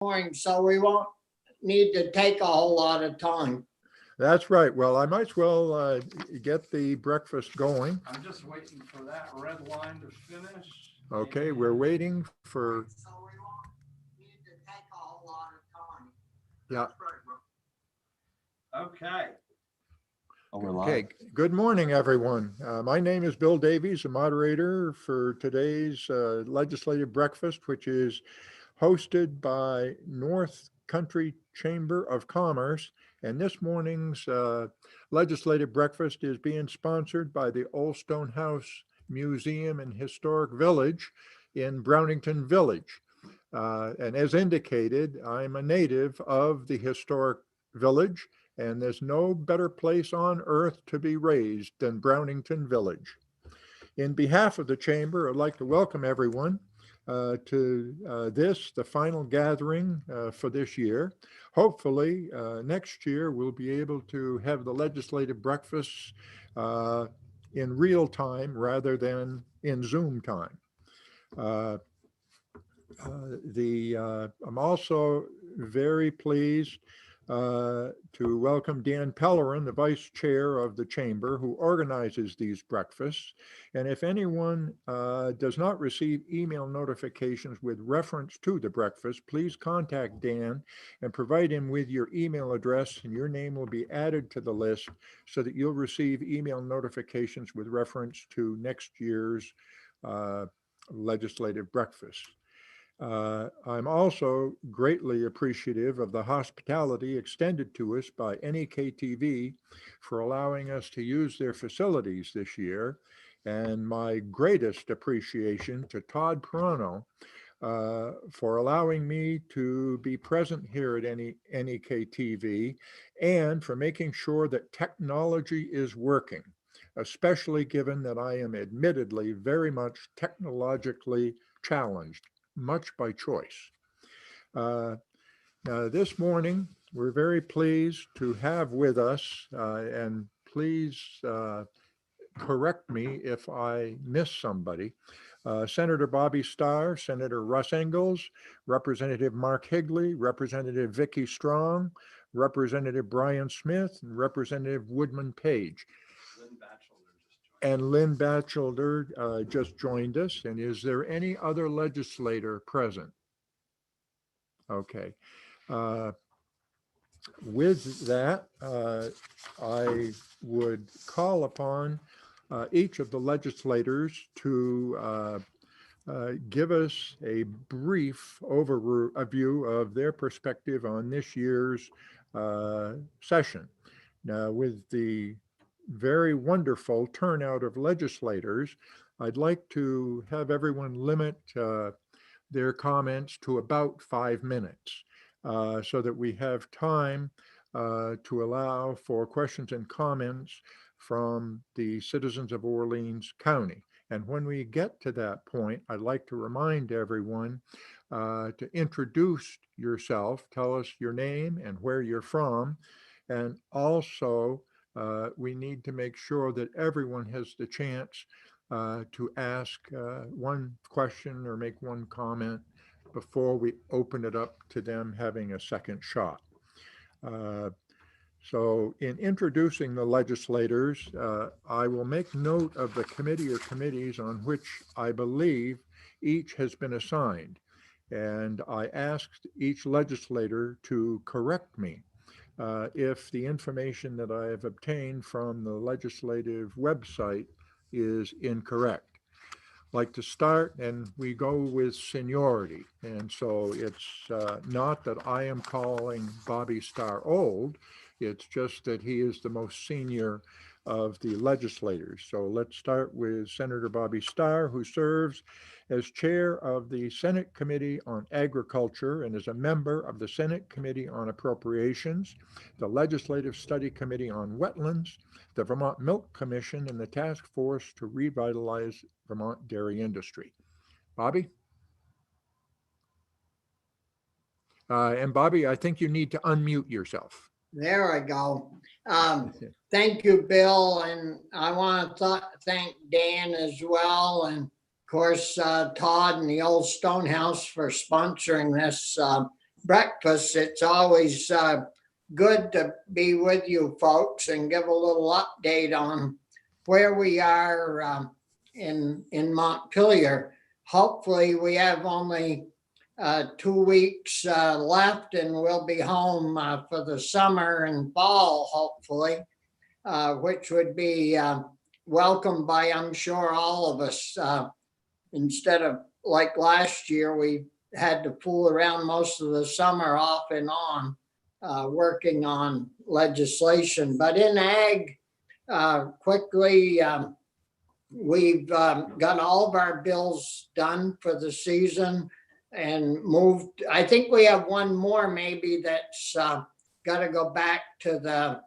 morning, so we won't need to take a whole lot of time. That's right. Well, I might as well get the breakfast going. I'm just waiting for that red line to finish. Okay, we're waiting for, So we won't need to take a whole lot of time. yeah. Okay. Oh, we're Okay, live. good morning, everyone. My name is Bill Davies, the moderator for today's legislative breakfast, which is hosted by North Country Chamber of Commerce. And this morning's legislative breakfast is being sponsored by the Old Stone House Museum and Historic Village in Brownington Village. And as indicated, I'm a native of the historic village, and there's no better place on earth to be raised than Brownington Village. In behalf of the Chamber, I'd like to welcome everyone to the final gathering for this year. Hopefully, next year we'll be able to have the legislative breakfasts in real time rather than in Zoom time. I'm also very pleased to welcome Dan Pellerin, the Vice Chair of the Chamber, who organizes these breakfasts. And if anyone does not receive email notifications with reference to the breakfast, please contact Dan and provide him with your email address, and your name will be added to the list so that you'll receive email notifications with reference to next year's legislative breakfast. I'm also greatly appreciative of the hospitality extended to us by NEK-TV for allowing us to use their facilities this year, and my greatest appreciation to Todd Perano for allowing me to be present here at NEK-TV and for making sure that technology is working, especially given that I am admittedly very much technologically challenged, much by choice. This morning, we're very pleased to have with us, and please correct me if I miss somebody, Senator Bobby Starr, Senator Russ Engels, Representative Mark Higley, Representative Vicki Strong, Representative Brian Smith, and Representative Woodman Page. Lynn Batchelor And Lynn Batchelor just joined. just joined us. And is there any other legislator present? Okay. With that, I would call upon each of the legislators to give us a brief overview of their perspective on this year's session. Now, with the very wonderful turnout of legislators, I'd like to have everyone limit their comments to about 5 minutes so that we have time to allow for questions and comments from the citizens of Orleans County. And when we get to that point, I'd like to remind everyone to introduce yourself, tell us your name and where you're from, and also we need to make sure that everyone has the chance to ask one question or make one comment before we open it up to them having a second shot. So in introducing the legislators, I will make note of the committee or committees on which I believe each has been assigned. And I asked each legislator to correct me if the information that I have obtained from the legislative website is incorrect. Like to start, and we go with seniority. And so it's not that I am calling Bobby Starr old, it's just that he is the most senior of the legislators. So let's start with Senator Bobby Starr, who serves as chair of the Senate Committee on Agriculture and is a member of the Senate Committee on Appropriations, the Legislative Study Committee on Wetlands, the Vermont Milk Commission, and the Task Force to Revitalize Vermont Dairy Industry. Bobby? And Bobby, I think you need to unmute yourself. There I go. Thank you, Bill, and I want to thank Dan as well, and of course Todd and the Old Stone House for sponsoring this breakfast. It's always good to be with you folks and give a little update on where we are in Montpelier. Hopefully we have only 2 weeks left, and we'll be home for the summer and fall, hopefully, which would be welcomed by, I'm sure, all of us. Instead of like last year, we had to fool around most of the summer off and on working on legislation. But in ag, quickly, we've got all of our bills done for the season and moved. I think we have one more maybe that's got to go back to the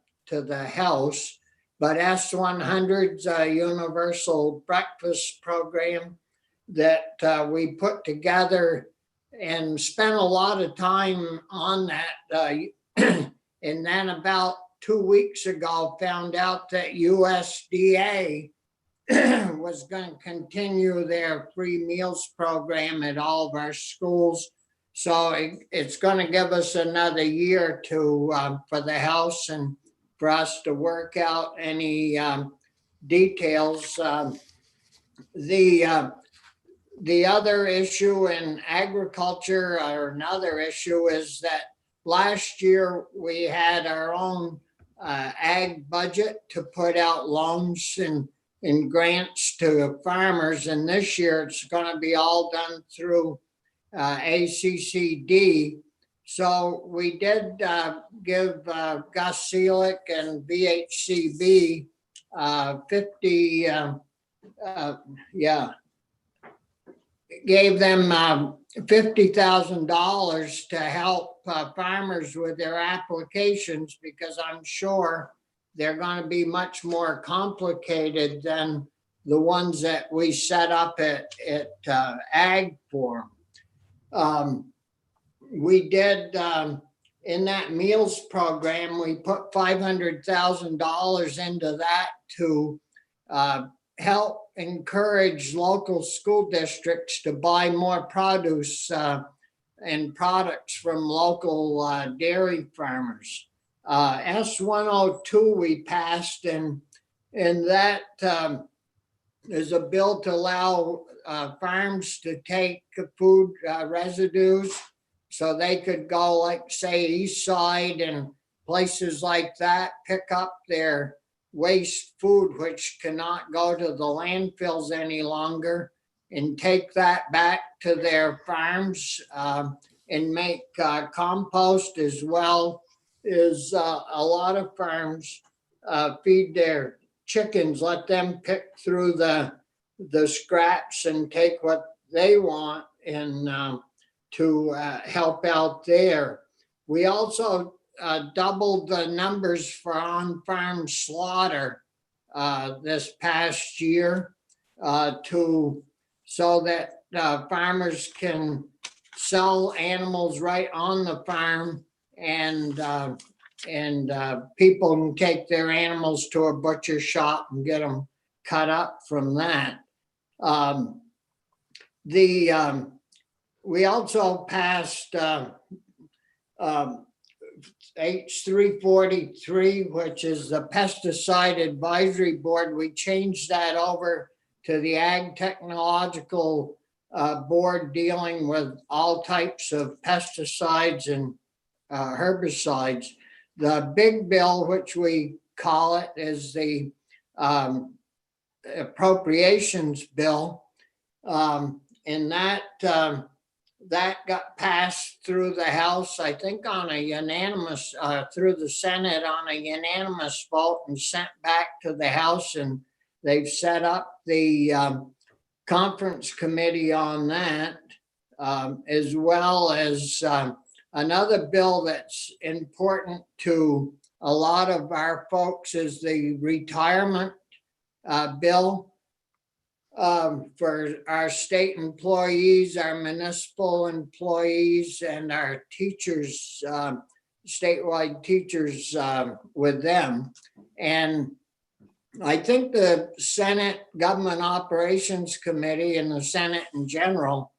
House. But S100's a universal breakfast program that we put together and spent a lot of time on that. And then about 2 weeks ago, found out that USDA was going to continue their free meals program at all of our schools. So it's going to give us another year to for the House and for us to work out any details. The other issue in agriculture, or another issue, is that last year we had our own ag budget to put out loans and grants to farmers, and this year it's going to be all done through ACCD. So we did give Gus Seelick and VHCB 50, gave them $50,000 to help farmers with their applications, because I'm sure they're going to be much more complicated than the ones that we set up at Ag Forum. We did, in that meals program, we put $500,000 into that to help encourage local school districts to buy more produce and products from local dairy farmers. S102 we passed, and that is a bill to allow farms to take food residues, so they could go, like, say, East Side and places like that, pick up their waste food, which cannot go to the landfills any longer, and take that back to their farms and make compost, as well as a lot of farms feed their chickens, let them pick through the scraps and take what they want, and to help out there. We also doubled the numbers for on-farm slaughter this past year so that farmers can sell animals right on the farm, and people can take their animals to a butcher shop and get them cut up from that. We also passed H343, which is the Pesticide Advisory Board. We changed that over to the Ag Technological Board, dealing with all types of pesticides and herbicides. The big bill, which we call it, is the appropriations bill, and that got passed through the House, I think, on a unanimous, through the Senate on a unanimous vote, and sent back to the House, and they've set up the conference committee on that, as well as another bill that's important to a lot of our folks is the retirement bill. For our state employees, our municipal employees, and our teachers, statewide teachers with them. And I think the Senate Government Operations Committee and the Senate in general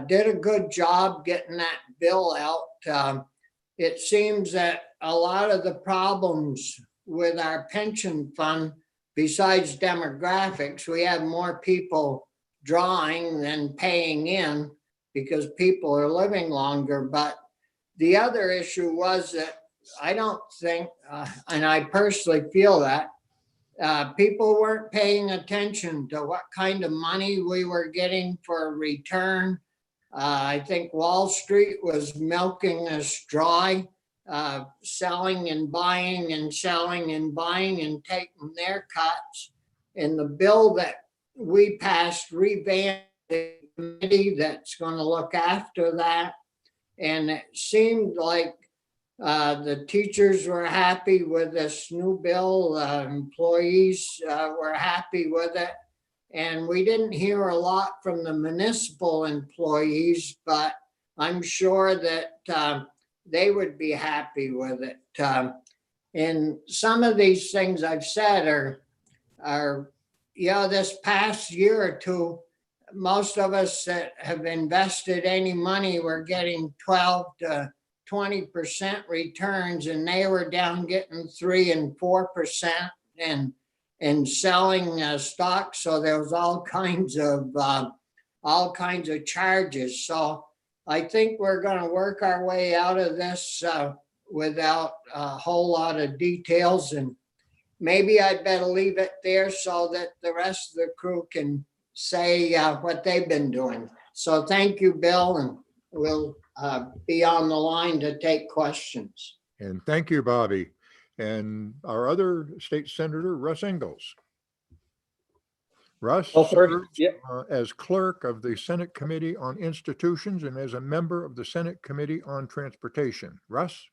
did a good job getting that bill out it seems that a lot of the problems with our pension fund, besides demographics, we have more people drawing than paying in because people are living longer. But the other issue was that I don't think, and I personally feel that, people weren't paying attention to what kind of money we were getting for a return. I think Wall Street was milking us dry, selling and buying and selling and buying and taking their cuts. And the bill that we passed revamped the committee that's going to look after that. And it seemed like the teachers were happy with this new bill. Employees were happy with it. And we didn't hear a lot from the municipal employees, but I'm sure that they would be happy with it. And some of these things I've said are, this past year or two, most of us that have invested any money were getting 12 to 20% returns, and they were down getting 3 and 4% and selling stock. So there was all kinds of charges. So I think we're going to work our way out of this without a whole lot of details, and maybe I'd better leave it there so that the rest of the crew can say what they've been doing. So thank you, Bill, and we'll be on the line to take questions. And thank you, Bobby. And our other state senator, Russ Ingalls. Russ serves as clerk of the Senate Committee on Institutions and as a member of the Senate Committee on Transportation. Russ?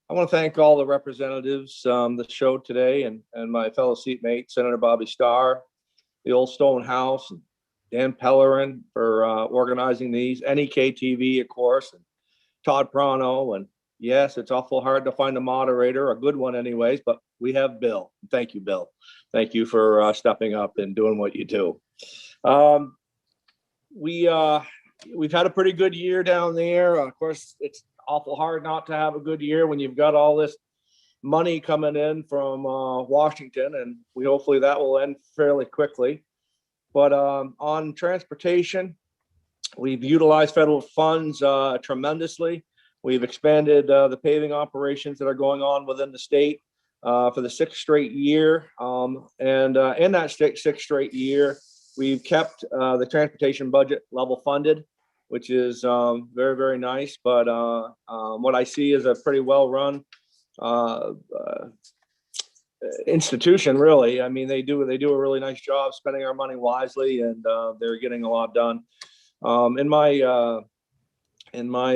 I want to thank all the representatives that showed today and my fellow seatmate, Senator Bobby Starr, the Old Stone House, and Dan Pellerin for organizing these, NEK-TV, of course, and Todd Prano. And yes, it's awful hard to find a moderator, a good one anyways, but we have Bill. Thank you, Bill. Thank you for stepping up and doing what you do. We've had a pretty good year down there. Of course, it's awful hard not to have a good year when you've got all this money coming in from Washington, and hopefully that will end fairly quickly. But on transportation, we've utilized federal funds tremendously. We've expanded the paving operations that are going on within the state for the 6th straight year. And in that 6th straight year, we've kept the transportation budget level funded, which is very, very nice. But what I see is a pretty well-run institution, really. I mean, they do a really nice job spending our money wisely, and they're getting a lot done. In my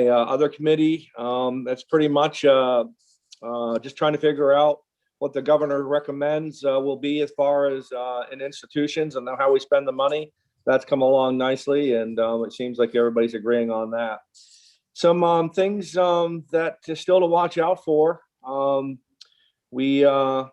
other committee, that's pretty much just trying to figure out what the governor recommends will be as far as in institutions and how we spend the money. That's come along nicely, and it seems like everybody's agreeing on that. Some things that is still to watch out for. We're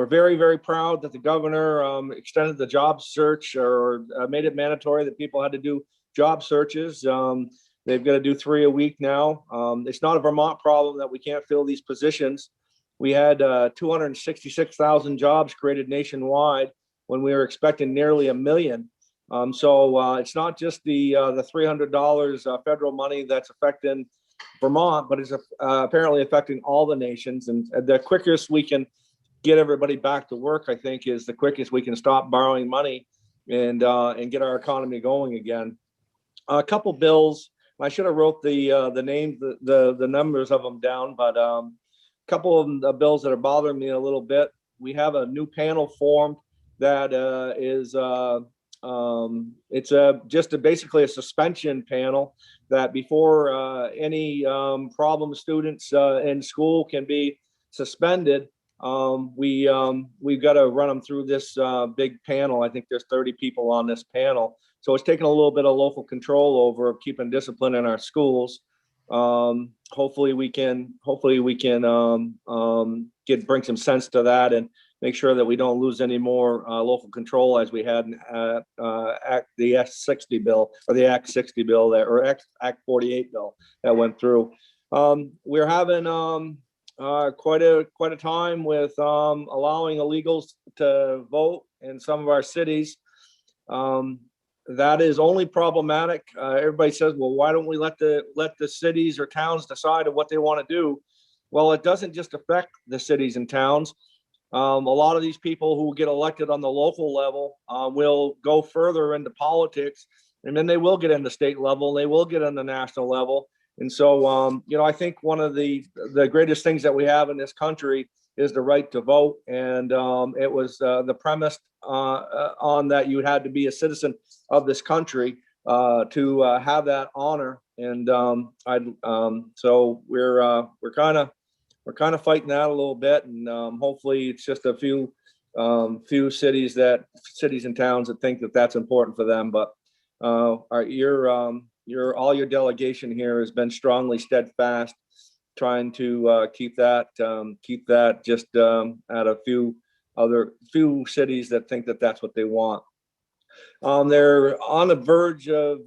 very, very proud that the governor extended the job search or made it mandatory that people had to do job searches. They've got to do 3 a week now. It's not a Vermont problem that we can't fill these positions. We had 266,000 jobs created nationwide when we were expecting nearly 1 million. So it's not just the $300 federal money that's affecting Vermont, but it's apparently affecting all the nations. And the quickest we can get everybody back to work, I think, is the quickest we can stop borrowing money and get our economy going again. A couple bills. I should have wrote the names, the numbers of them down, but a couple of the bills that are bothering me a little bit. We have a new panel formed that is basically a suspension panel that before any problem students in school can be suspended, we've got to run them through this big panel. I think there's 30 people on this panel. So it's taken a little bit of local control over keeping discipline in our schools. Hopefully we can bring some sense to that and make sure that we don't lose any more local control as we had in the Act 60 bill, or the Act 60 bill that, or Act 48 bill that went through. We're having quite a time with allowing illegals to vote in some of our cities. That is only problematic. Everybody says, well, why don't we let the cities or towns decide on what they want to do? Well, it doesn't just affect the cities and towns. A lot of these people who get elected on the local level will go further into politics, and then they will get into state level, they will get on the national level. And so, you know, I think one of the greatest things that we have in this country is the right to vote. And it was the premise on that you had to be a citizen of this country to have that honor. And so we're kind of fighting that a little bit, and hopefully it's just a few cities and towns that think that that's important for them. But all your delegation here has been strongly steadfast, trying to keep that just at a few cities that think that that's what they want. They're on the verge of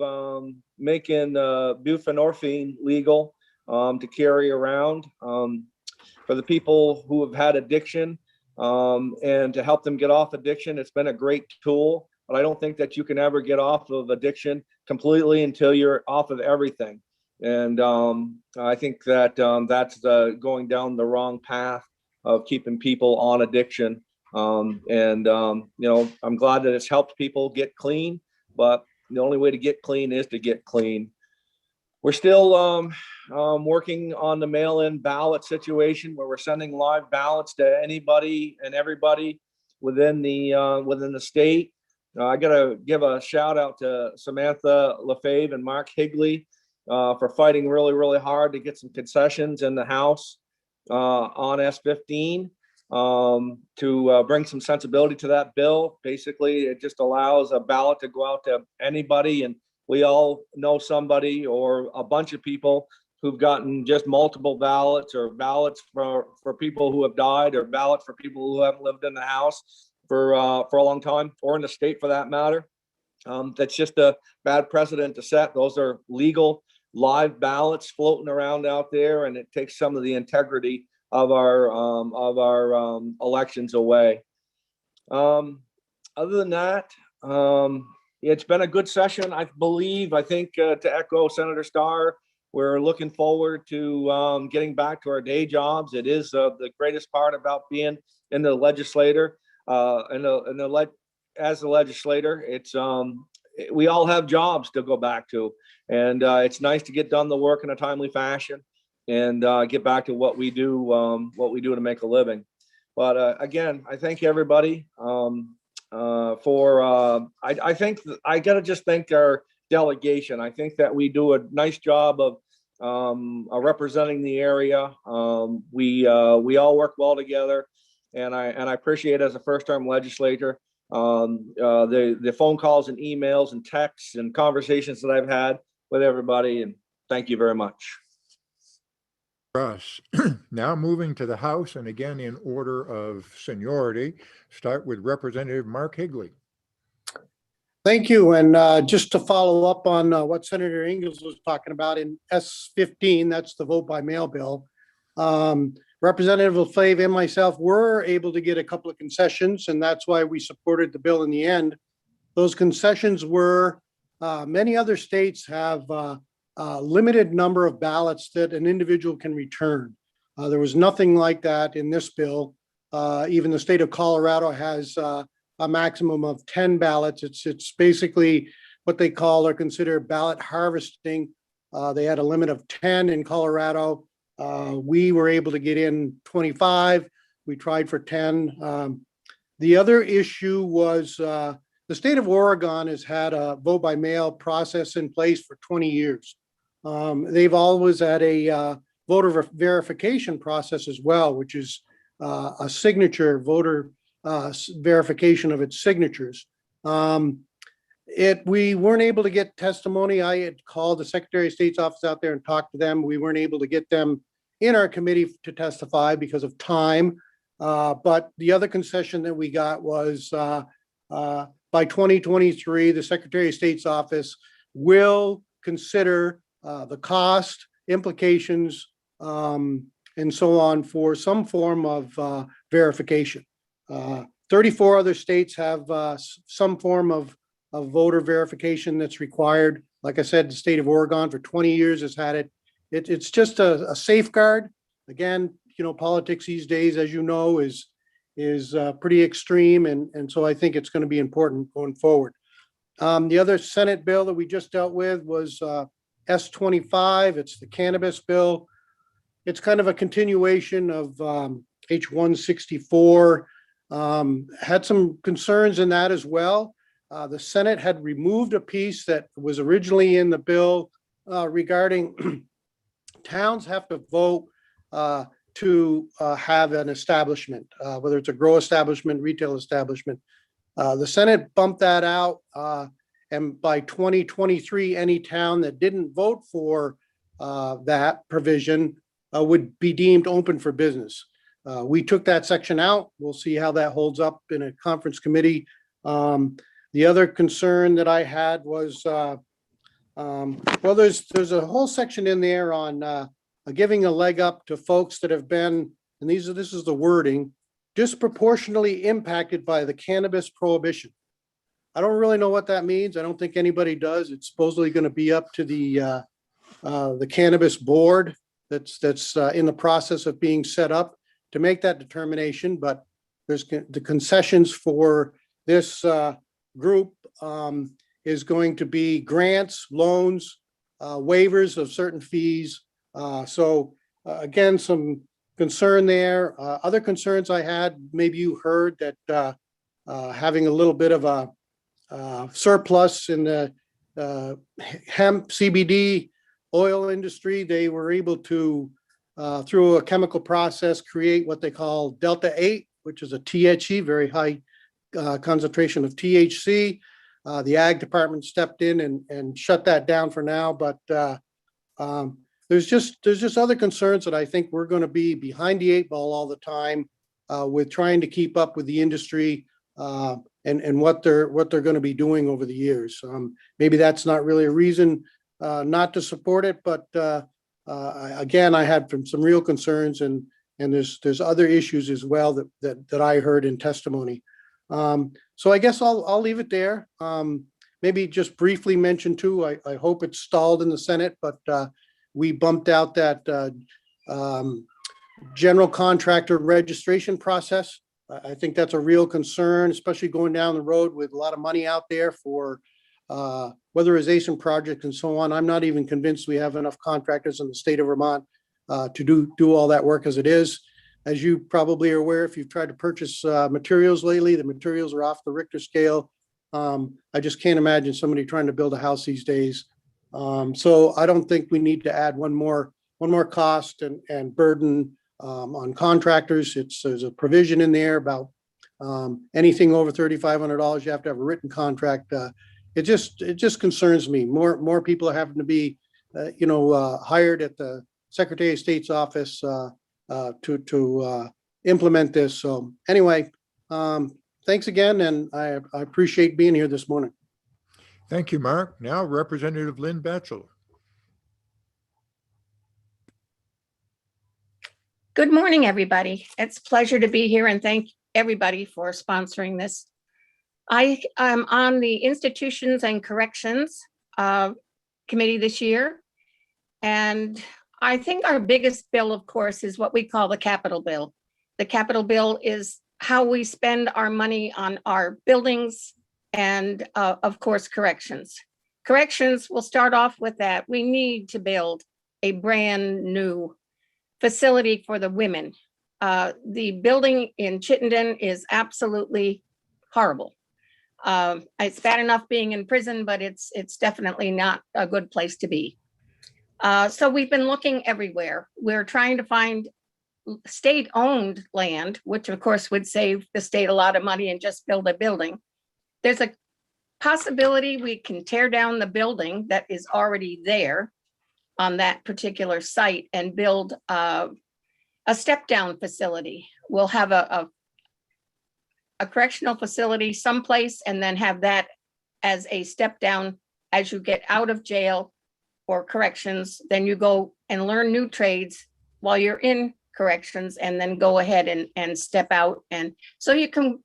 making buprenorphine legal to carry around for the people who have had addiction, and to help them get off addiction. It's been a great tool, but I don't think that you can ever get off of addiction completely until you're off of everything. And I think that that's going down the wrong path of keeping people on addiction. You know, I'm glad that it's helped people get clean, but the only way to get clean is to get clean. We're still working on the mail-in ballot situation, where we're sending live ballots to anybody and everybody within the state. I got to give a shout out to Samantha LaFave and Mark Higley for fighting really, really hard to get some concessions in the House on S15 to bring some sensibility to that bill. Basically, it just allows a ballot to go out to anybody, and we all know somebody or a bunch of people who've gotten just multiple ballots, or ballots for people who have died, or ballots for people who haven't lived in the House for a long time, or in the state for that matter. That's just a bad precedent to set. Those are legal live ballots floating around out there, and it takes some of the integrity of our elections away. Other than that, it's been a good session, I think, to echo Senator Starr, we're looking forward to getting back to our day jobs. It is the greatest part about being in the legislator, as a legislator. It's we all have jobs to go back to, and it's nice to get done the work in a timely fashion and get back to what we do to make a living. But again, I thank everybody. I think I gotta just thank our delegation. I think that we do a nice job of representing the area. We all work well together, and I appreciate, as a first-time legislator, the phone calls and emails and texts and conversations that I've had with everybody. And thank you very much. Russ. Now moving to the House, and again in order of seniority, start with Representative Mark Higley. Thank you. And just to follow up on what Senator Ingalls was talking about in S15, that's the vote by mail bill. Representative LaFave and myself were able to get a couple of concessions, and that's why we supported the bill in the end. Those concessions were many other states have limited number of ballots that an individual can return. There was nothing like that in this bill. Even the state of Colorado has a maximum of 10 ballots. It's basically what they call or consider ballot harvesting. They had a limit of 10 in Colorado. We were able to get in 25. We tried for 10. The other issue was the state of Oregon has had a vote by mail process in place for 20 years. They've always had a voter verification process as well, which is a signature voter verification of its signatures. We weren't able to get testimony. I had called the Secretary of State's office out there and talked to them. We weren't able to get them in our committee to testify because of time. But the other concession that we got was by 2023, the Secretary of State's office will consider the cost, implications, and so on for some form of verification. 34 other states have some form of voter verification that's required. Like I said, the state of Oregon for 20 years has had it. It's just a safeguard. Again, you know, politics these days, as you know, is pretty extreme. And so I think it's going to be important going forward. The other Senate bill that we just dealt with was S-25. It's the cannabis bill. It's kind of a continuation of H-164. Had some concerns in that as well. The Senate had removed a piece that was originally in the bill regarding towns have to vote to have an establishment, whether it's a grow establishment, retail establishment. The Senate bumped that out. And by 2023, any town that didn't vote for that provision would be deemed open for business. We took that section out. We'll see how that holds up in a conference committee. The other concern that I had was, well, there's a whole section in there on giving a leg up to folks that have been, and this is the wording, disproportionately impacted by the cannabis prohibition. I don't really know what that means. I don't think anybody does. It's supposedly going to be up to the cannabis board that's in the process of being set up to make that determination. But there's the concessions for this group is going to be grants, loans, waivers of certain fees. So again, some concern there. Other concerns I had, maybe you heard that having a little bit of a surplus in the hemp CBD oil industry, they were able to, through a chemical process, create what they call Delta 8, which is a THC, very high concentration of THC. The ag department stepped in and shut that down for now, but there's just other concerns that I think we're going to be behind the eight ball all the time with trying to keep up with the industry and what they're going to be doing over the years. Maybe that's not really a reason not to support it, but again, I had some real concerns, and there's other issues as well that I heard in testimony. So I guess I'll leave it there. Maybe just briefly mention too, I hope it's stalled in the Senate, but we bumped out that general contractor registration process. I think that's a real concern, especially going down the road with a lot of money out there for weatherization projects and so on. I'm not even convinced we have enough contractors in the state of Vermont to do all that work as it is. As you probably are aware, if you've tried to purchase materials lately, the materials are off the Richter scale. I just can't imagine somebody trying to build a house these days. So I don't think we need to add one more cost and burden on contractors. There's a provision in there about anything over $3,500, you have to have a written contract. It just concerns me. More people are having to be, hired at the Secretary of State's office to implement this. So anyway, thanks again, and I appreciate being here this morning. Thank you, Mark. Now Representative Lynn Batchelor. Good morning, everybody. It's a pleasure to be here, and thank everybody for sponsoring this. I am on the Institutions and Corrections Committee this year, and I think our biggest bill, of course, is what we call the capital bill. The capital bill is how we spend our money on our buildings and, of course, corrections. Corrections, we'll start off with that. We need to build a brand new facility for the women. The building in Chittenden is absolutely horrible. It's bad enough being in prison, but it's definitely not a good place to be. So we've been looking everywhere. We're trying to find state-owned land, which of course would save the state a lot of money and just build a building. There's a possibility we can tear down the building that is already there on that particular site and build a step-down facility. We'll have a correctional facility someplace and then have that as a step down as you get out of jail or corrections. Then you go and learn new trades while you're in corrections and then go ahead and step out. And so you can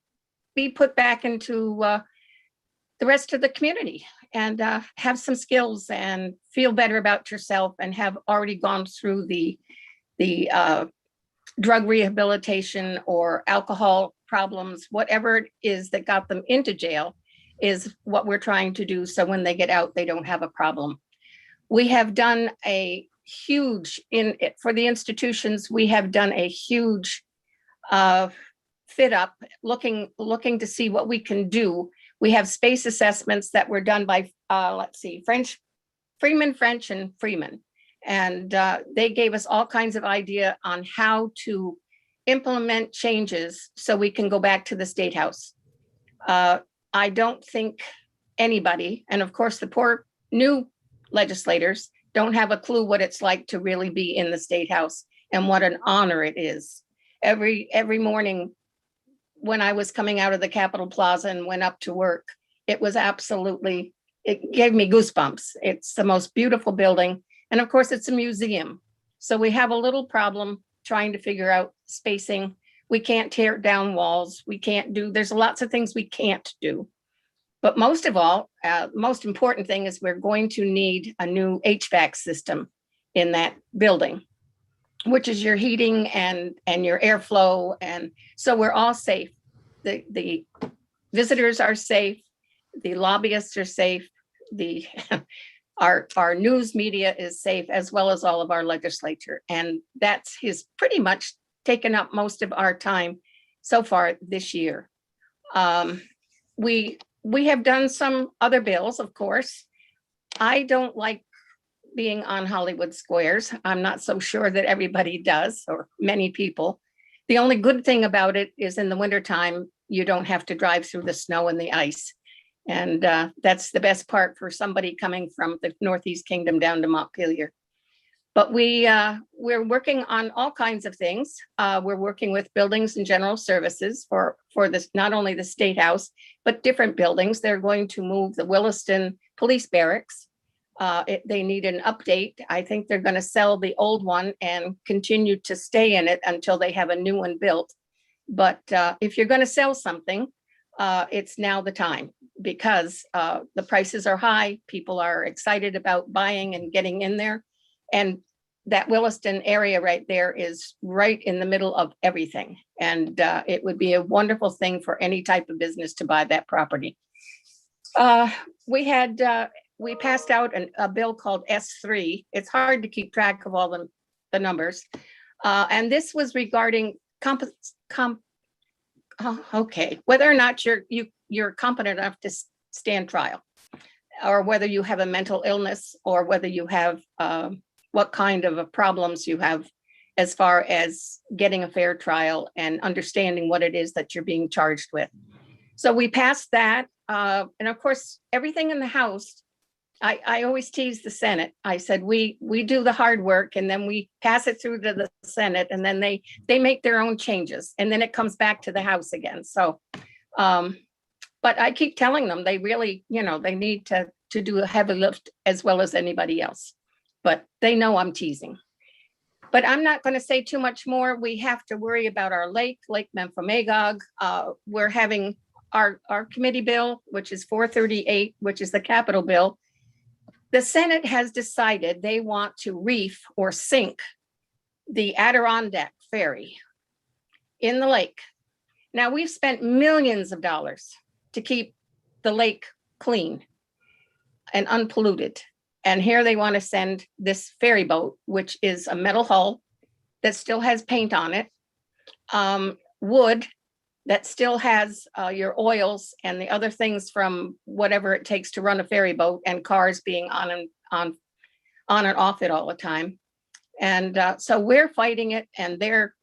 be put back into the rest of the community and have some skills and feel better about yourself and have already gone through the drug rehabilitation or alcohol problems, whatever it is that got them into jail is what we're trying to do. So when they get out, they don't have a problem. We have done a huge for the institutions, we have done a huge fit up, looking to see what we can do. We have space assessments that were done by, Freeman, French, and Freeman. And they gave us all kinds of idea on how to implement changes so we can go back to the State House. I don't think anybody, and of course the poor new legislators don't have a clue what it's like to really be in the State House and what an honor it is. Every morning when I was coming out of the Capitol Plaza and went up to work, it was absolutely, it gave me goosebumps. It's the most beautiful building. And of course, it's a museum. So we have a little problem trying to figure out spacing. We can't tear down walls. We can't do, there's lots of things we can't do. But most of all, most important thing is we're going to need a new HVAC system in that building, which is your heating and your airflow. And so we're all safe. The visitors are safe. The lobbyists are safe. Our news media is safe, as well as all of our legislature. And that's pretty much taken up most of our time so far this year. We have done some other bills, of course. I don't like being on Hollywood Squares. I'm not so sure that everybody does, or many people. The only good thing about it is in the wintertime, you don't have to drive through the snow and the ice. And that's the best part for somebody coming from the Northeast Kingdom down to Montpelier. But we're working on all kinds of things. We're working with buildings and general services for this, not only the State House, but different buildings. They're going to move the Williston Police Barracks. They need an update. I think they're going to sell the old one and continue to stay in it until they have a new one built. But if you're going to sell something, it's now the time, because the prices are high. People are excited about buying and getting in there. And that Williston area right there is right in the middle of everything. And it would be a wonderful thing for any type of business to buy that property. We passed out a bill called S3. It's hard to keep track of all the numbers. And this was regarding whether or not you're competent enough to stand trial, or whether you have a mental illness, or whether you have what kind of problems you have as far as getting a fair trial and understanding what it is that you're being charged with. So we passed that. And of course, everything in the House, I always tease the Senate. I said, we do the hard work, and then we pass it through to the Senate, and then they make their own changes, and then it comes back to the House again. So, but I keep telling them they really, they need to do a heavy lift as well as anybody else. But they know I'm teasing. But I'm not going to say too much more. We have to worry about our Lake Memphremagog. We're having our committee bill, which is 438, which is the capital bill. The Senate has decided they want to reef or sink the Adirondack ferry in the lake. Now, we've spent millions of dollars to keep the lake clean and unpolluted. And here they want to send this ferry boat, which is a metal hull that still has paint on it, wood that still has your oils and the other things from whatever it takes to run a ferry boat, and cars being on and off it all the time. And so we're fighting it, and they're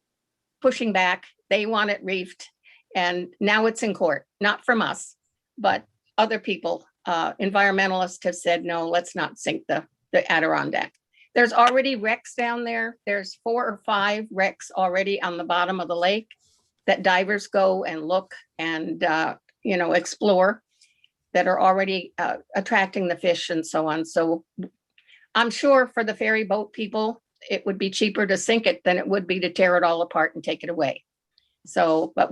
pushing back. They want it reefed, and now it's in court, not from us, but other people. Environmentalists have said, no, let's not sink the Adirondack. There's already wrecks down there. There's 4 or 5 wrecks already on the bottom of the lake that divers go and look and, explore, that are already attracting the fish and so on. So I'm sure for the ferry boat people, it would be cheaper to sink it than it would be to tear it all apart and take it away. So, but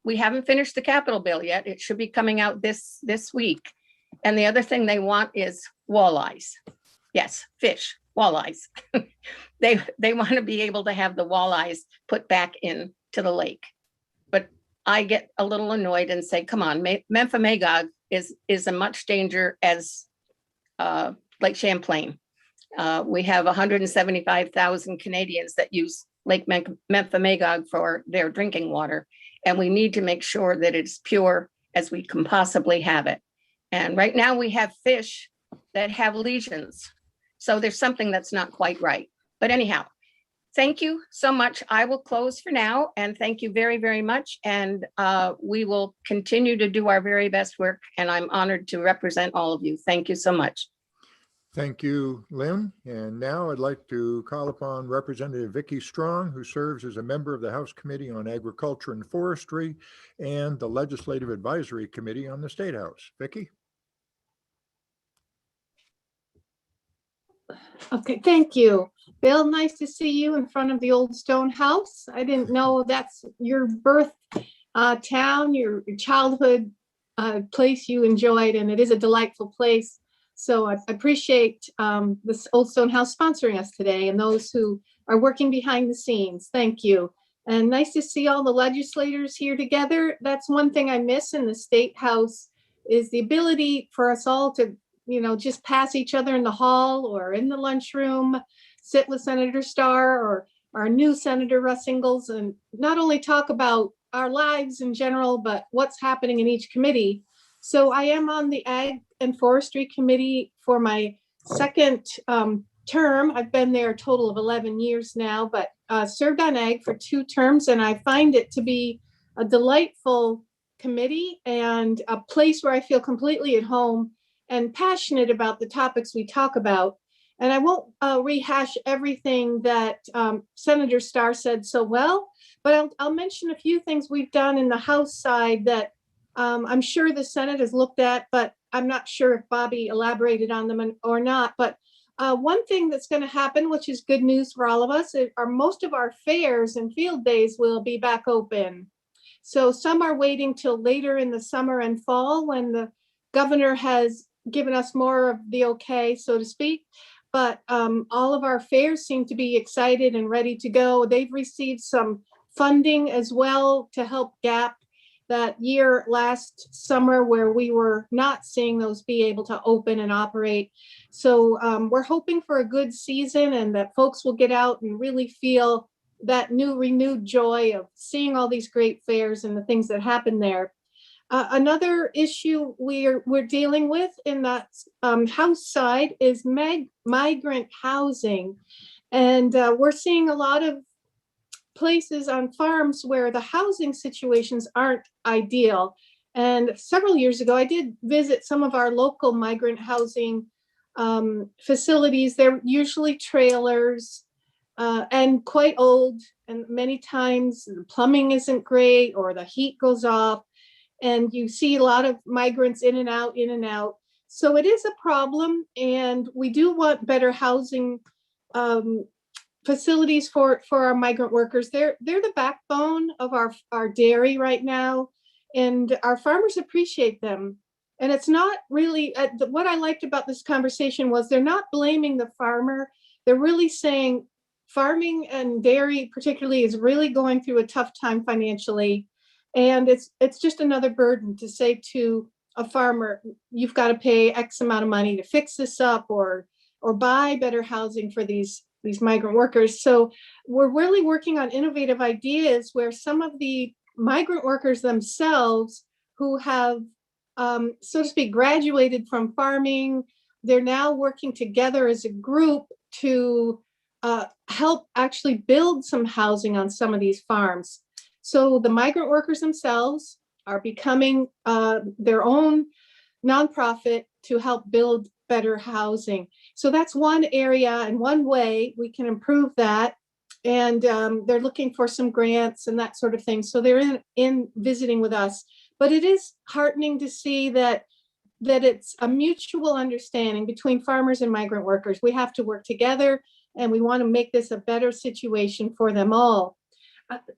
we haven't finished the capital bill yet. It should be coming out this week. And the other thing they want is walleyes. Yes, fish, walleyes. They want to be able to have the walleyes put back into the lake. But I get a little annoyed and say, come on, Memphremagog is as much danger as Lake Champlain. We have 175,000 Canadians that use Lake Memphremagog for their drinking water. And we need to make sure that it's pure as we can possibly have it. And right now we have fish that have lesions. So there's something that's not quite right. But anyhow, thank you so much. I will close for now. And thank you very, very much. And we will continue to do our very best work. And I'm honored to represent all of you. Thank you so much. Thank you, Lynn. And now I'd like to call upon Representative Vicki Strong, who serves as a member of the House Committee on Agriculture and Forestry and the Legislative Advisory Committee on the State House. Vicki? Okay, thank you. Bill, nice to see you in front of the old stone house. I didn't know that's your birth town, your childhood place you enjoyed, and it is a delightful place. So I appreciate this Old Stone House sponsoring us today and those who are working behind the scenes. Thank you. And nice to see all the legislators here together. That's one thing I miss in the State House is the ability for us all to, just pass each other in the hall or in the lunchroom, sit with Senator Starr or our new Senator Russ Ingalls, and not only talk about our lives in general, but what's happening in each committee. So I am on the Ag and Forestry Committee for my second term. I've been there a total of 11 years now, but served on Ag for 2 terms. And I find it to be a delightful committee and a place where I feel completely at home and passionate about the topics we talk about. And I won't rehash everything that Senator Starr said so well, but I'll mention a few things we've done in the House side that I'm sure the Senate has looked at, but I'm not sure if Bobby elaborated on them or not. But one thing that's going to happen, which is good news for all of us, are most of our fairs and field days will be back open. So some are waiting till later in the summer and fall when the governor has given us more of the okay, so to speak. But all of our fairs seem to be excited and ready to go. They've received some funding as well to help gap that year last summer where we were not seeing those be able to open and operate. So we're hoping for a good season and that folks will get out and really feel that renewed joy of seeing all these great fairs and the things that happen there. Another issue we're dealing with in that House side is migrant housing. And we're seeing a lot of places on farms where the housing situations aren't ideal. And several years ago, I did visit some of our local migrant housing facilities. They're usually trailers and quite old. And many times the plumbing isn't great or the heat goes off. And you see a lot of migrants in and out, in and out. So it is a problem. And we do want better housing facilities for our migrant workers. They're the backbone of our dairy right now, and our farmers appreciate them. And it's not really what I liked about this conversation was they're not blaming the farmer. They're really saying farming and dairy particularly is really going through a tough time financially, and it's just another burden to say to a farmer, you've got to pay X amount of money to fix this up or buy better housing for these migrant workers. So we're really working on innovative ideas where some of the migrant workers themselves who have, so to speak, graduated from farming, they're now working together as a group to help actually build some housing on some of these farms. So the migrant workers themselves are becoming their own nonprofit to help build better housing. So that's one area and one way we can improve that. And they're looking for some grants and that sort of thing. So they're in visiting with us. But it is heartening to see that it's a mutual understanding between farmers and migrant workers. We have to work together, and we want to make this a better situation for them all.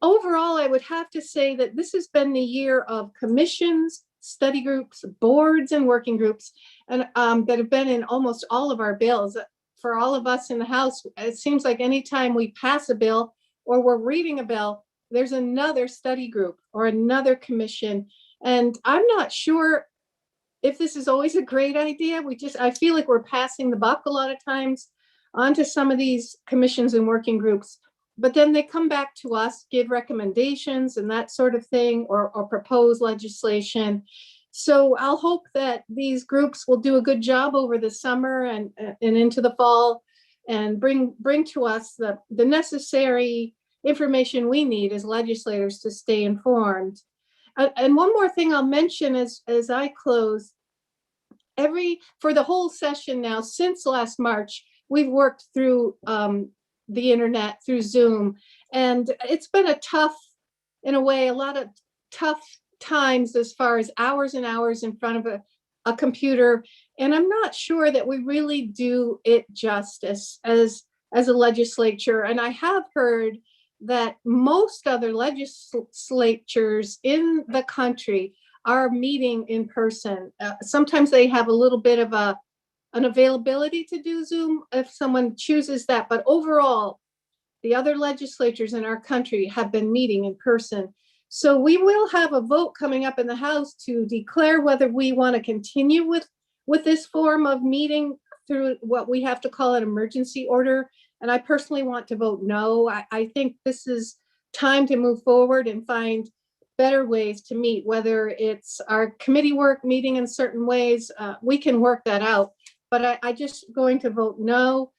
Overall, I would have to say that this has been the year of commissions, study groups, boards, and working groups, and that have been in almost all of our bills. For all of us in the House, it seems like anytime we pass a bill or we're reading a bill, there's another study group or another commission. And I'm not sure if this is always a great idea. I feel like we're passing the buck a lot of times onto some of these commissions and working groups, but then they come back to us, give recommendations and that sort of thing, or propose legislation. So I'll hope that these groups will do a good job over the summer and into the fall, and bring to us the necessary information we need as legislators to stay informed. And one more thing I'll mention as I close, for the whole session now, since last March, we've worked through the internet, through Zoom, and it's been a lot of tough times as far as hours and hours in front of a computer. And I'm not sure that we really do it justice as a legislature. And I have heard that most other legislatures in the country are meeting in person. Sometimes they have a little bit of an availability to do Zoom if someone chooses that. But overall, the other legislatures in our country have been meeting in person. So we will have a vote coming up in the House to declare whether we want to continue with this form of meeting through what we have to call an emergency order. And I personally want to vote no. I think this is time to move forward and find better ways to meet, whether it's our committee work meeting in certain ways. We can work that out. But I just going to vote no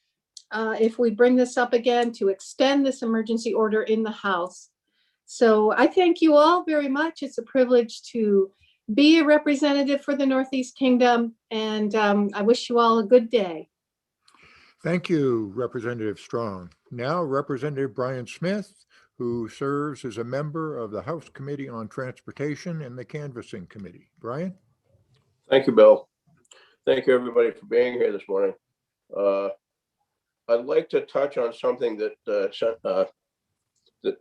if we bring this up again to extend this emergency order in the House. So I thank you all very much. It's a privilege to be a representative for the Northeast Kingdom, and I wish you all a good day. Thank you, Representative Strong. Now, Representative Brian Smith, who serves as a member of the House Committee on Transportation and the Canvassing Committee. Brian? Thank you, Bill. Thank you, everybody, for being here this morning. I'd like to touch on something that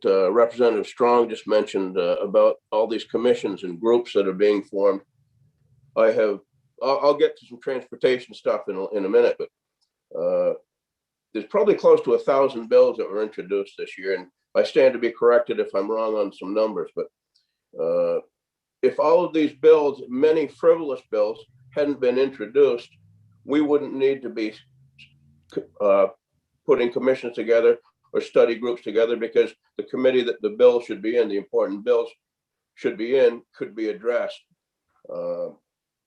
Representative Strong just mentioned about all these commissions and groups that are being formed. I'll get to some transportation stuff in a minute, but there's probably close to 1,000 bills that were introduced this year, and I stand to be corrected if I'm wrong on some numbers. But if all of these bills, many frivolous bills, hadn't been introduced, we wouldn't need to be putting commissions together or study groups together, because the committee that the bill should be in, the important bills should be in, could be addressed.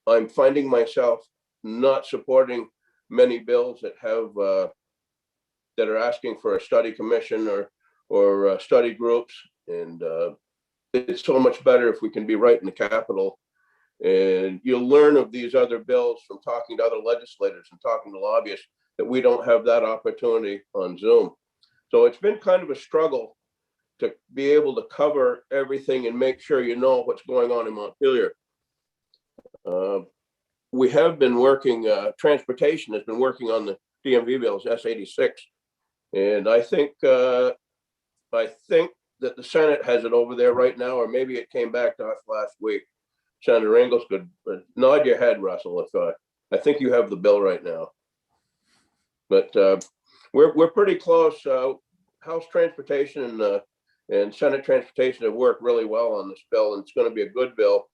I'm finding myself not supporting many bills that have that are asking for a study commission or study groups, and it's so much better if we can be right in the Capitol. And you'll learn of these other bills from talking to other legislators and talking to lobbyists that we don't have that opportunity on Zoom. So it's been kind of a struggle to be able to cover everything and make sure you know what's going on in Montpelier. We have been working, transportation has been working on the DMV bills, S86. And I think that the Senate has it over there right now, or maybe it came back to us last week. Senator Ingalls could nod your head, Russell, if I think you have the bill right now. But we're pretty close. House Transportation and Senate Transportation have worked really well on this bill, and it's going to be a good bill.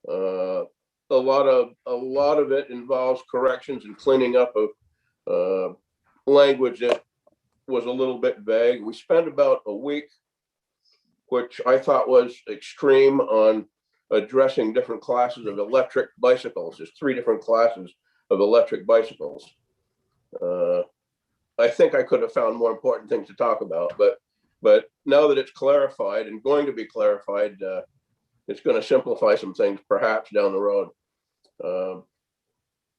A lot of it involves corrections and cleaning up of language that was a little bit vague. We spent about a week, which I thought was extreme, on addressing different classes of electric bicycles. There's 3 different classes of electric bicycles. I think I could have found more important things to talk about, but now that it's clarified and going to be clarified, it's going to simplify some things perhaps down the road.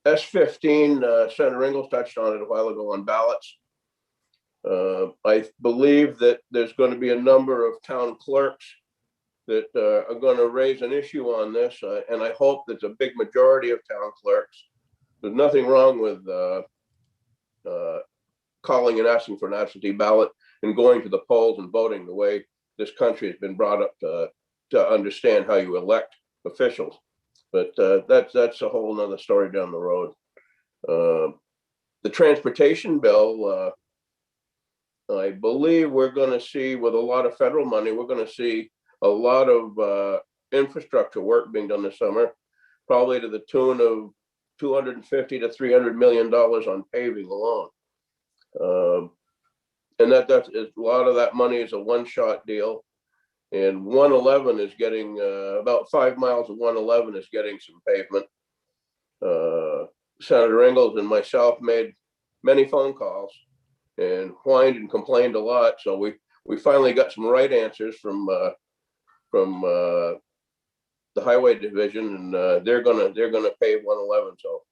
S15, Senator Ingalls touched on it a while ago on ballots. I believe that there's going to be a number of town clerks that are going to raise an issue on this, and I hope there's a big majority of town clerks. There's nothing wrong with calling and asking for an absentee ballot and going to the polls and voting the way this country has been brought up to understand how you elect officials. But that's a whole nother story down the road. The transportation bill, I believe we're going to see, with a lot of federal money, we're going to see a lot of infrastructure work being done this summer, probably to the tune of $250 to $300 million on paving alone. And that's a lot of that money is a one-shot deal. And 111 is getting about 5 miles of 111 is getting some pavement. Senator Ingalls and myself made many phone calls and whined and complained a lot. So we finally got some right answers from the highway division, and they're gonna pave 111. So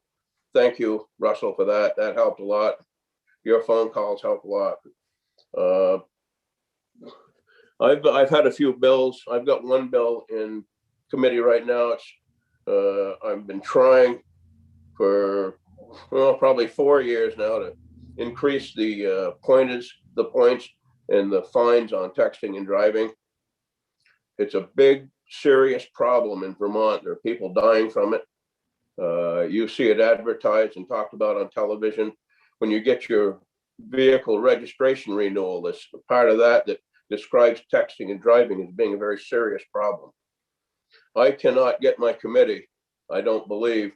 thank you, Russell, for that. That helped a lot. Your phone calls help a lot. I've had a few bills. I've got one bill in committee right now. It's I've been trying for probably 4 years now to increase the points and the fines on texting and driving. It's a big, serious problem in Vermont. There are people dying from it. You see it advertised and talked about on television. When you get your vehicle registration renewal, this part of that describes texting and driving as being a very serious problem. I cannot get my committee. I don't think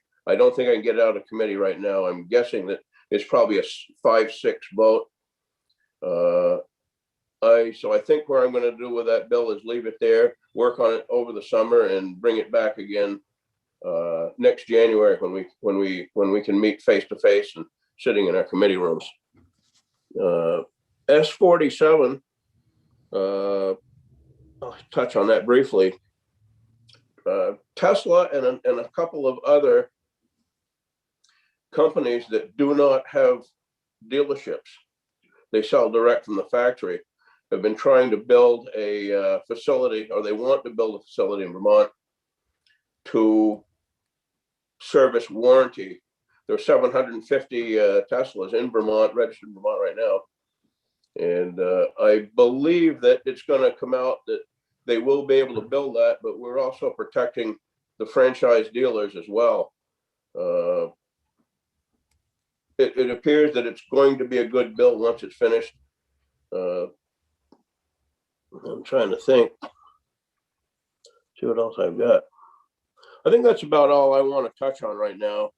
I can get out of committee right now. I'm guessing that it's probably a 5-6 vote. So I think what I'm going to do with that bill is leave it there, work on it over the summer, and bring it back again next January when we can meet face to face and sitting in our committee rooms. S47. I'll touch on that briefly. Tesla and a couple of other companies that do not have dealerships, they sell direct from the factory, have been trying to build a facility, or they want to build a facility in Vermont to service warranty. There are 750 Teslas in Vermont, registered in Vermont right now. And I believe that it's going to come out that they will be able to build that, but we're also protecting the franchise dealers as well. It appears that it's going to be a good bill once it's finished. I'm trying to think, see what else I've got. I think that's about all I want to touch on right now.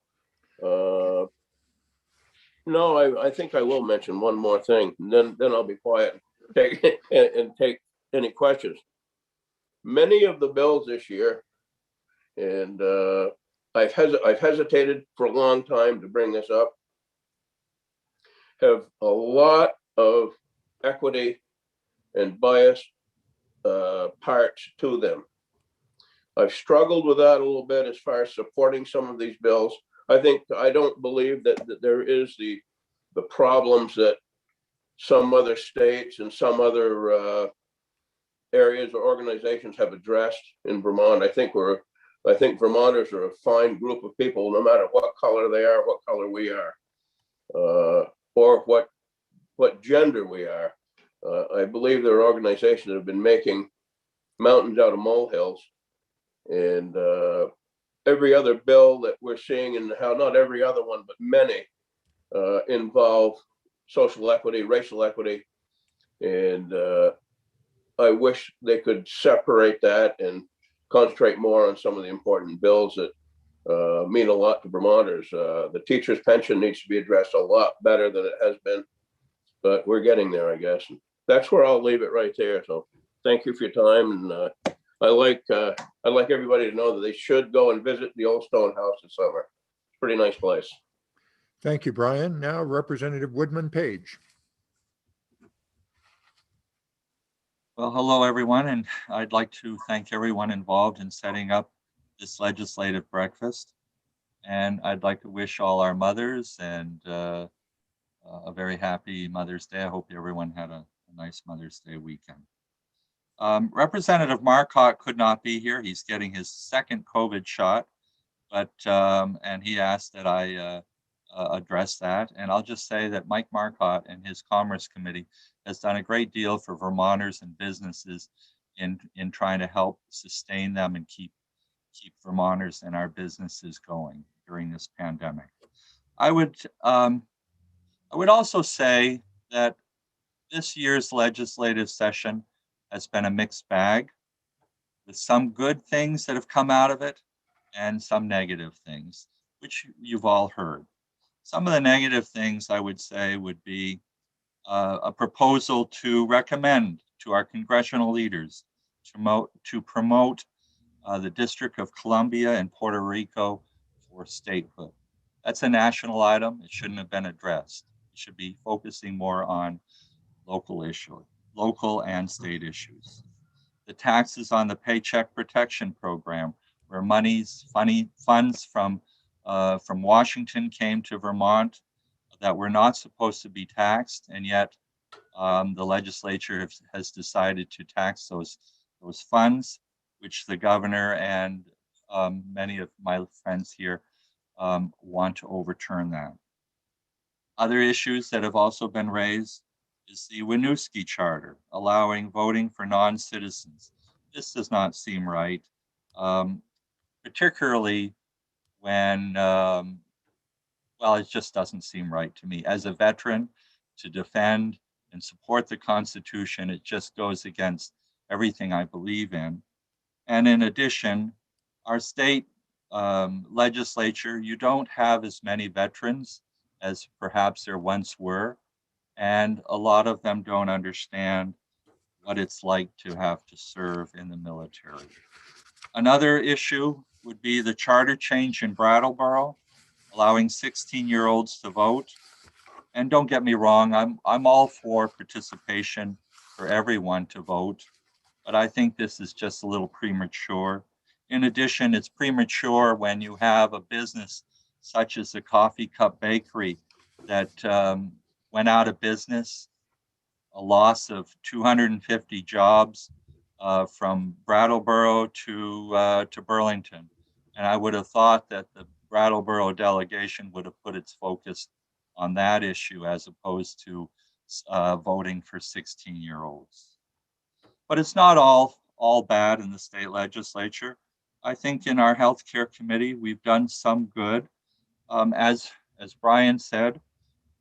No, I think I will mention one more thing, and then I'll be quiet and take any questions. Many of the bills this year, and I've hesitated for a long time to bring this up, have a lot of equity and bias parts to them. I've struggled with that a little bit as far as supporting some of these bills. I don't believe that there is the problems that some other states and some other areas or organizations have addressed in Vermont. I think Vermonters are a fine group of people, no matter what color they are, what color we are, or what gender we are. I believe there are organizations that have been making mountains out of molehills, and every other bill that we're seeing, and how not every other one, but many involve social equity, racial equity, and I wish they could separate that and concentrate more on some of the important bills that mean a lot to Vermonters. The teacher's pension needs to be addressed a lot better than it has been, but we're getting there, I guess. That's where I'll leave it right there. So thank you for your time, and I'd like everybody to know that they should go and visit the old stone house this summer. It's a pretty nice place. Thank you, Brian. Now Representative Woodman Page. Well, hello, everyone, and I'd like to thank everyone involved in setting up this legislative breakfast. And I'd like to wish all our mothers and a very happy Mother's Day. I hope everyone had a nice Mother's Day weekend. Representative Marcotte could not be here. He's getting his second COVID shot, but and he asked that I address that. And I'll just say that Mike Marcotte and his Commerce Committee has done a great deal for Vermonters and businesses in trying to help sustain them and keep Vermonters and our businesses going during this pandemic. I would also say that this year's legislative session has been a mixed bag, with some good things that have come out of it and some negative things, which you've all heard. Some of the negative things I would say would be a proposal to recommend to our congressional leaders to promote the District of Columbia and Puerto Rico for statehood. That's a national item. It shouldn't have been addressed. It should be focusing more on local and state issues. The taxes on the Paycheck Protection Program, where funds from Washington came to Vermont that were not supposed to be taxed, and yet the legislature has decided to tax those funds, which the governor and many of my friends here want to overturn that. Other issues that have also been raised is the Winooski Charter, allowing voting for non-citizens. This does not seem right, particularly when, well, it just doesn't seem right to me. As a veteran, to defend and support the Constitution, it just goes against everything I believe in. And in addition, our state legislature, you don't have as many veterans as perhaps there once were. And a lot of them don't understand what it's like to have to serve in the military. Another issue would be the charter change in Brattleboro, allowing 16-year-olds to vote. And don't get me wrong, I'm all for participation for everyone to vote, but I think this is just a little premature. In addition, it's premature when you have a business such as the Coffee Cup Bakery that went out of business, a loss of 250 jobs from Brattleboro to Burlington. And I would have thought that the Brattleboro delegation would have put its focus on that issue as opposed to voting for 16-year-olds. But it's not all bad in the state legislature. I think in our healthcare committee, we've done some good. As Brian said,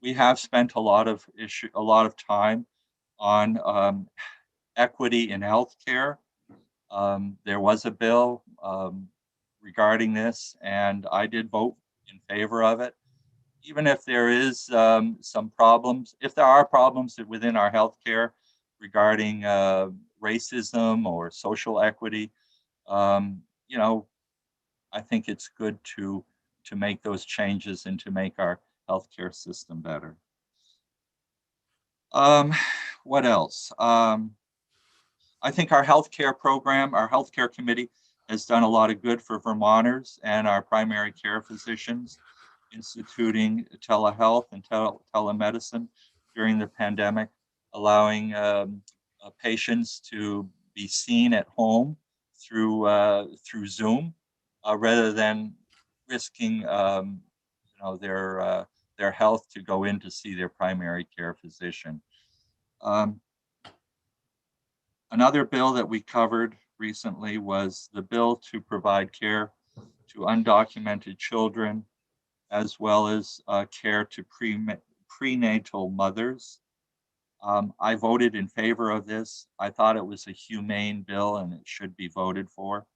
we have spent a lot of time on equity in healthcare. There was a bill regarding this, and I did vote in favor of it. Even if there is some problems, if there are problems within our healthcare regarding racism or social equity, you know, I think it's good to make those changes and to make our healthcare system better. What else? I think our healthcare program, our healthcare committee has done a lot of good for Vermonters and our primary care physicians, instituting telehealth and telemedicine during the pandemic, allowing patients to be seen at home through Zoom, rather than risking their health to go in to see their primary care physician. Another bill that we covered recently was the bill to provide care to undocumented children, as well as care to prenatal mothers. I voted in favor of this. I thought it was a humane bill and it should be voted for.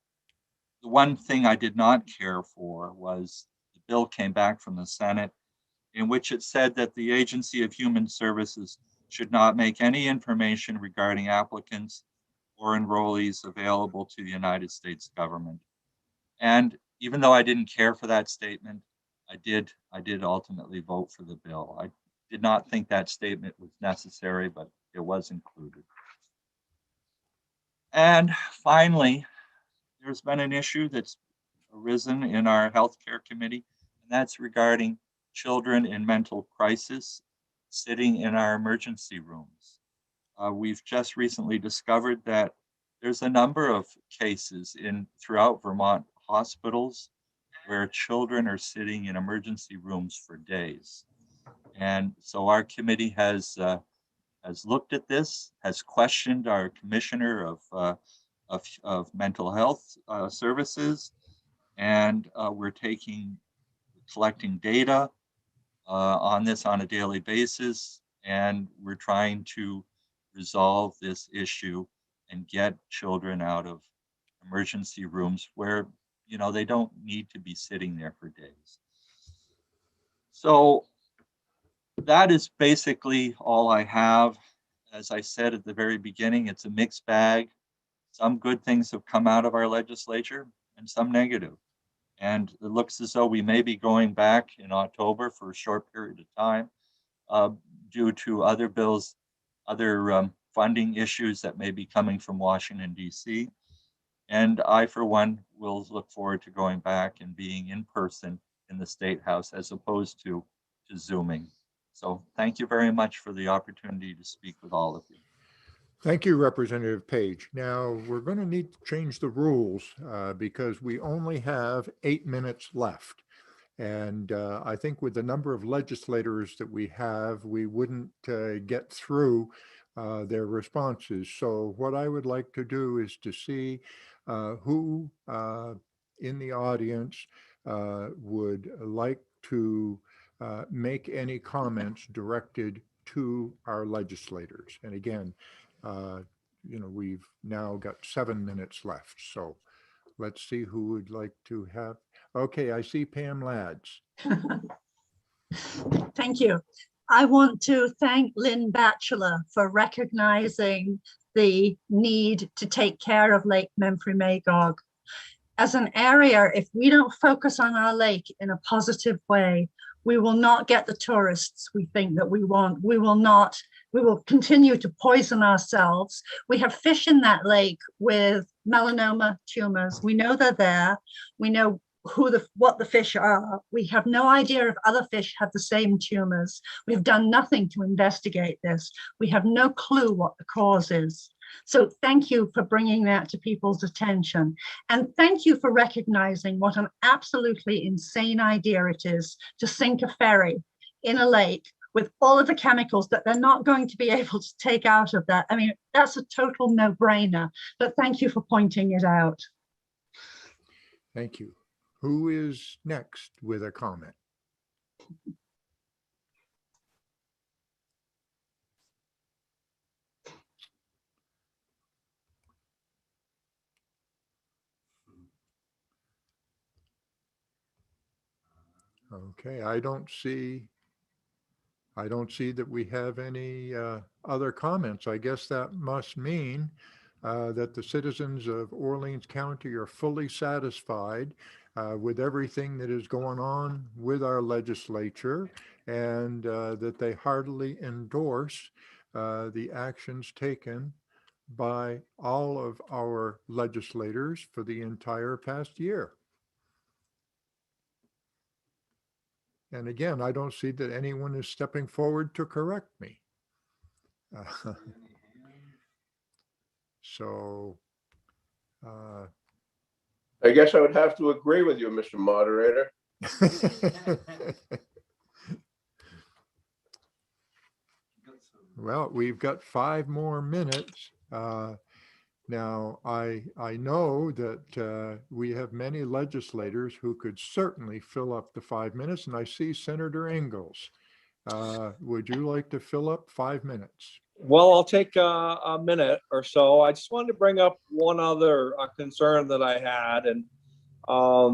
The one thing I did not care for was the bill came back from the Senate, in which it said that the Agency of Human Services should not make any information regarding applicants or enrollees available to the United States government. And even though I didn't care for that statement, I did ultimately vote for the bill. I did not think that statement was necessary, but it was included. And finally, there's been an issue that's arisen in our healthcare committee and that's regarding children in mental crisis sitting in our emergency rooms. We've just recently discovered that there's a number of cases throughout Vermont hospitals where children are sitting in emergency rooms for days. And so our committee has looked at this, has questioned our commissioner of mental health services, and we're collecting data on this on a daily basis, and we're trying to resolve this issue and get children out of emergency rooms where, they don't need to be sitting there for days. So that is basically all I have. As I said at the very beginning, it's a mixed bag. Some good things have come out of our legislature and some negative. And it looks as though we may be going back in October for a short period of time due to other bills, other funding issues that may be coming from Washington, D.C. And I, for one, will look forward to going back and being in person in the State House as opposed to Zooming. So thank you very much for the opportunity to speak with all of you. Thank you, Representative Page. Now, we're going to need to change the rules because we only have 8 minutes left. And I think with the number of legislators that we have, we wouldn't get through their responses. So what I would like to do is to see who in the audience would like to make any comments directed to our legislators. And again, we've now got 7 minutes left. So let's see who would like to have. Okay, I see Pam Lads. Thank you. I want to thank Lynn Batchelor for recognizing the need to take care of Lake Memphremagog. As an area, if we don't focus on our lake in a positive way, we will not get the tourists we think that we want. We will continue to poison ourselves. We have fish in that lake with melanoma tumors. We know they're there. We know what the fish are. We have no idea if other fish have the same tumors. We've done nothing to investigate this. We have no clue what the cause is. So thank you for bringing that to people's attention. And thank you for recognizing what an absolutely insane idea it is to sink a ferry in a lake with all of the chemicals that they're not going to be able to take out of that. I mean, that's a total no-brainer, but thank you for pointing it out. Thank you. Who is next with a comment? Okay, I don't see that we have any other comments. I guess that must mean that the citizens of Orleans County are fully satisfied with everything that is going on with our legislature, and that they heartily endorse the actions taken by all of our legislators for the entire past year. And again, I don't see that anyone is stepping forward to correct me. I guess I would have to agree with you, Mr. Moderator. Well, we've got 5 more minutes. Now, I know that we have many legislators who could certainly fill up the 5 minutes, and I see Senator Ingalls. Would you like to fill up 5 minutes? Well, I'll take a minute or so. I just wanted to bring up one other concern that I had, and I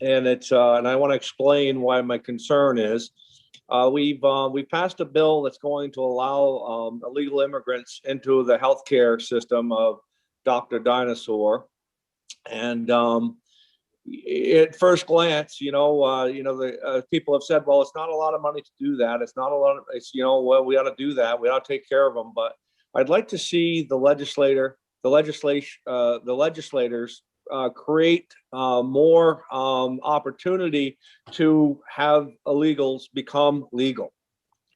want to explain why my concern is. We passed a bill that's going to allow illegal immigrants into the healthcare system of Dr. Dinosaur, and at first glance, the people have said, well, it's not a lot of money to do that. It's not a lot of, well, we ought to do that. We ought to take care of them. But I'd like to see the legislators create more opportunity to have illegals become legal.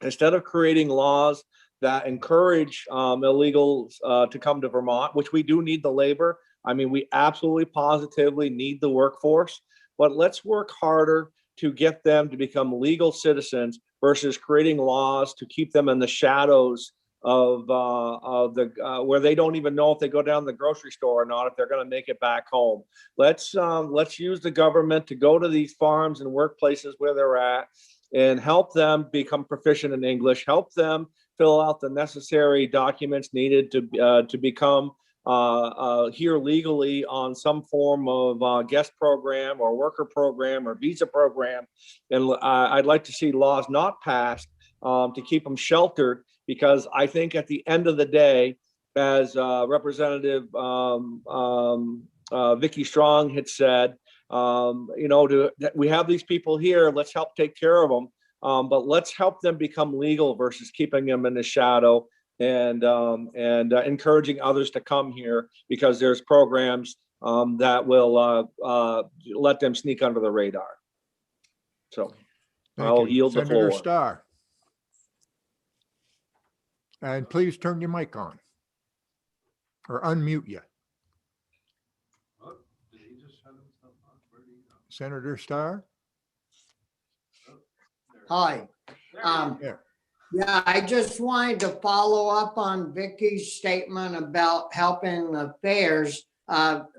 Instead of creating laws that encourage illegals to come to Vermont, which we do need the labor. I mean, we absolutely positively need the workforce, but let's work harder to get them to become legal citizens versus creating laws to keep them in the shadows of the where they don't even know if they go down to the grocery store or not, if they're going to make it back home. Let's use the government to go to these farms and workplaces where they're at and help them become proficient in English, help them fill out the necessary documents needed to become here legally on some form of guest program or worker program or visa program. And I'd like to see laws not passed to keep them sheltered, because I think at the end of the day, as Representative Vicki Strong had said, we have these people here, let's help take care of them, but let's help them become legal versus keeping them in the shadow and encouraging others to come here, because there's programs that will let them sneak under the radar. So I'll yield the Senator floor. Starr. And please turn your mic on or unmute you. Oh, did he just shut himself off? Where did he go? Senator Starr? Oh, there. Hi. There he is. Yeah. Yeah, I just wanted to follow up on Vicki's statement about helping the fairs.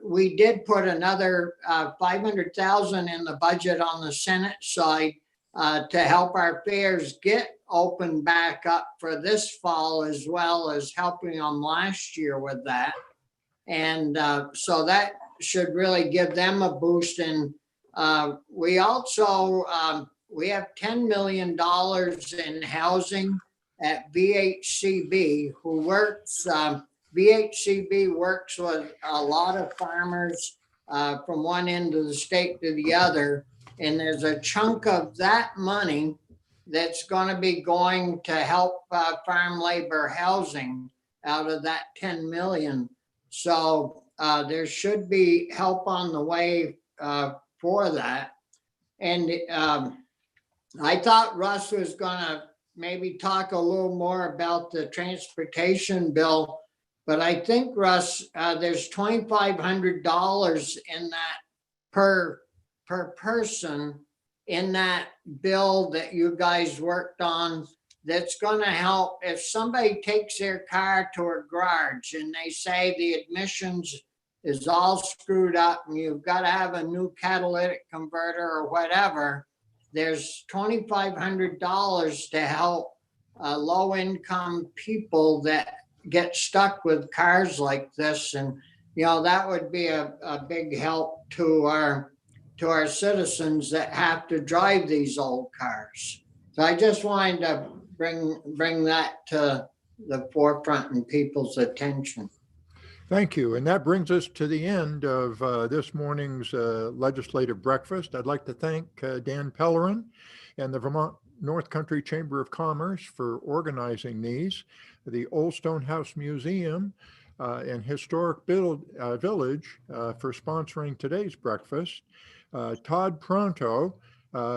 We did put another 500,000 in the budget on the Senate side to help our fairs get open back up for this fall, as well as helping them last year with that. And so that should really give them a boost. And we also, we have $10 million in housing at VHCB, who works, VHCB works with a lot of farmers from one end of the state to the other. And there's a chunk of that money that's going to be going to help farm labor housing out of that 10 million. So there should be help on the way for that. And I thought Russ was gonna maybe talk a little more about the transportation bill, but I think, Russ, there's $2,500 in that per person in that bill that you guys worked on, that's gonna help if somebody takes their car to a garage and they say the admissions is all screwed up and you've got to have a new catalytic converter or whatever. There's $2,500 to help low-income people that get stuck with cars like this. And, that would be a big help to our citizens that have to drive these old cars. So I just wanted to bring that to the forefront in people's attention. Thank you. And that brings us to the end of this morning's legislative breakfast. I'd like to thank Dan Pellerin and the Vermont North Country Chamber of Commerce for organizing these, the Old Stone House Museum and Historic Village for sponsoring today's breakfast, Todd Pronto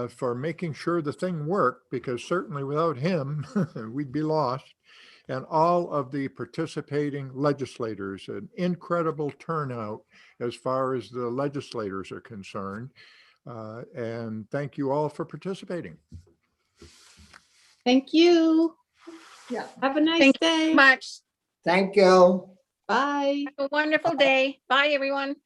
for making sure the thing worked, because certainly without him, we'd be lost. And all of the participating legislators, an incredible turnout as far as the legislators are concerned. And thank you all for participating. Thank you. Yeah. Have a nice Thank you day. much. Thank you. Bye. Have a wonderful day. Bye, everyone.